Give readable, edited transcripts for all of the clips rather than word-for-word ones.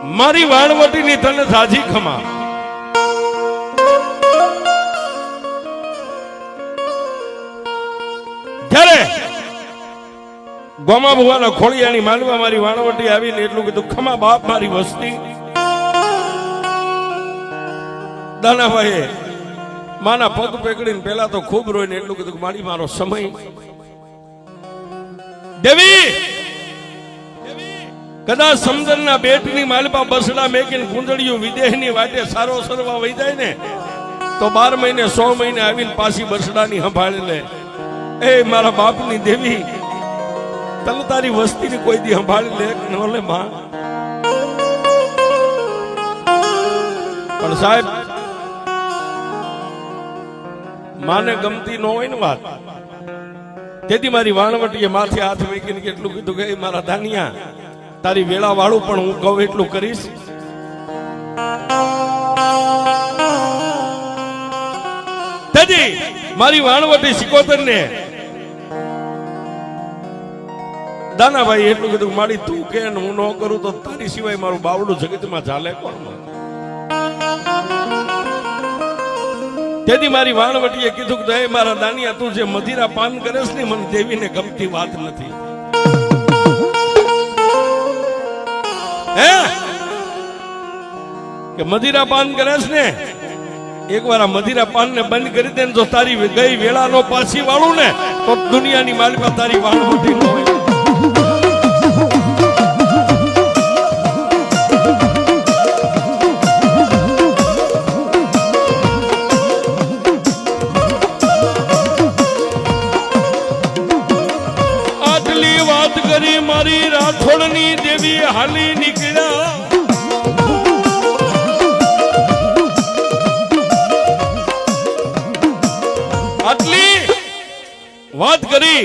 મારી વાણવટીની તને સાજી ખમા ત્યારે ગોમા ભુવાના ખોળિયાની માલવા મારી વાણવટી આવીને એટલું કીધું, ખમા બાપ મારી વસ્તી. દાનાભાઈએ માના પગ પકડીને પેલા તો ખૂબ રોઈને એટલું કીધું, મારી મારો સમય. દેવી કદાચ સમજણના બેટની માલપા બસડા મેકીને કુંદડીયું વિદેહની વાટે સારો સરવા વહી જાય ને તો 12 મહિને 100 મહિને આવીને પાછી બસડાની સંભાળી લે. એ મારા બાપની દેવી, તને તારી વસ્તીની કોઈ દી સંભાળી લે કે ન લે માં? પણ સાહેબ માને ગમતી ન હોય ને વાત, તેથી મારી વાણવટીએ માથે હાથ મૂકીને કેટલું કીધું કે મારા દાનિયા, તારી વેળા વાળું પણ હું કહું એટલું કરીશ. તેથી મારી વાણવટી સિકોતર ને દાનાભાઈ એટલું કીધું, મારી તું કે હું ન કરું તો તારી સિવાય મારું બાવડું જગતમાં ચાલે કોણ? તેથી મારી વાણવટીએ કીધું કે મારા દાનિયા, તું જે મદિરા પાન કરેશ ને મને દેવીને ગમતી વાત નથી. હે કે મદિરા પાન કરેશ ને, એકવાર આ મદિરા પાન ને બંધ કરી દે ને જો તારી ગઈ વેળા નો પાછી વાળું ને તો દુનિયાની માલિકા તારી વાણવટી ન હોય. મારી રાઠોડની દેવી હાલી નીકળ્યા, આટલી વાત કરી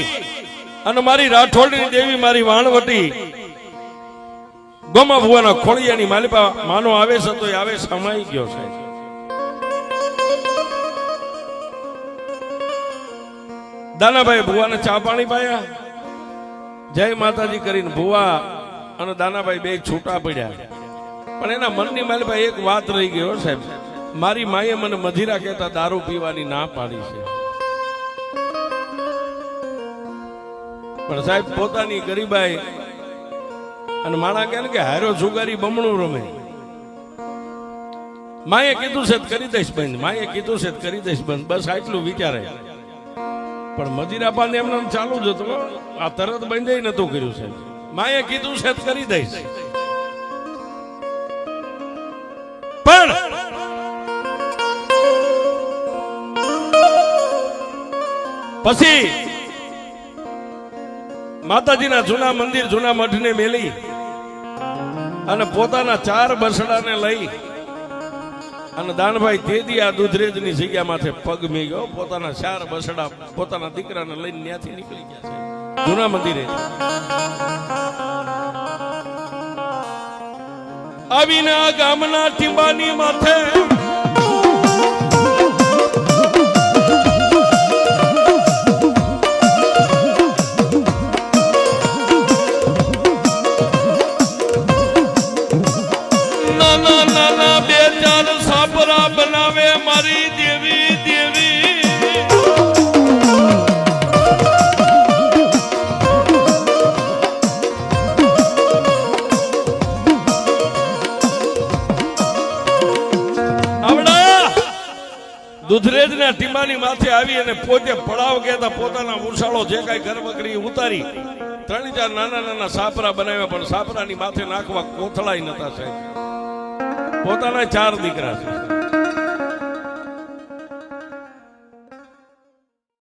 અને મારી રાઠોડની દેવી મારી વાણવટી ગોમા ભુવાના ખોળિયાની માલિપા માનો આવેશ હતો એ આવેશ સમાઈ ગયો છે. દાનાભાઈ ભુવાને ચા પાણી પાયા, જય માતાજી કરીને ભુવા અને દાનાભાઈ બે છૂટા પડ્યા. પણ એના મનની માલિભાઈ એક વાત રહી ગયો સાહેબ, મારી માએ મને મધિરા કહેતા દારૂ પીવાની ના પાડી છે. પણ સાહેબ પોતાની ગરીબાઈ અને માણા કહે કે હારો જુગારી બમણું રમે. માએ કીધું છે કરી દઈશ બંધ, માએ કીધું છે કરી દઈશ બંધ, બસ આટલું વિચારે. પણ મદિરા પાન એમને ચાલુ જ હતું, આ તરત બંધ નતું કર્યું છે. માએ કીધું છે કરી દઈશ. પણ પછી માતાજીના જૂના મંદિર જૂના મઠને મેલી અને પોતાના 4 બસડાને લઈ અને દાનભાઈ તેદી આ દુધરેજની જગ્યા માથે પગ મી ગયો. પોતાના 4 બસડા પોતાના દીકરાને લઈને ત્યાંથી નીકળી ગયા છે જૂના મંદિરે. આવીને આ ગામના ટીંબાની માથે નાના નાના 2-4 સાપરા બનાવે મારી દેવી. દેવી દુધરેજના ટીમાની માથે આવી અને પોતે પડાવ કહેતા પોતાના ઉછાળો જે કઈ ઘર બકરી ઉતારી 3-4 નાના નાના સાપરા બનાવ્યા. પણ સાપરાની માથે નાખવા કોથળાય નતા સાહેબ. પોતાના 4 દીકરા છે.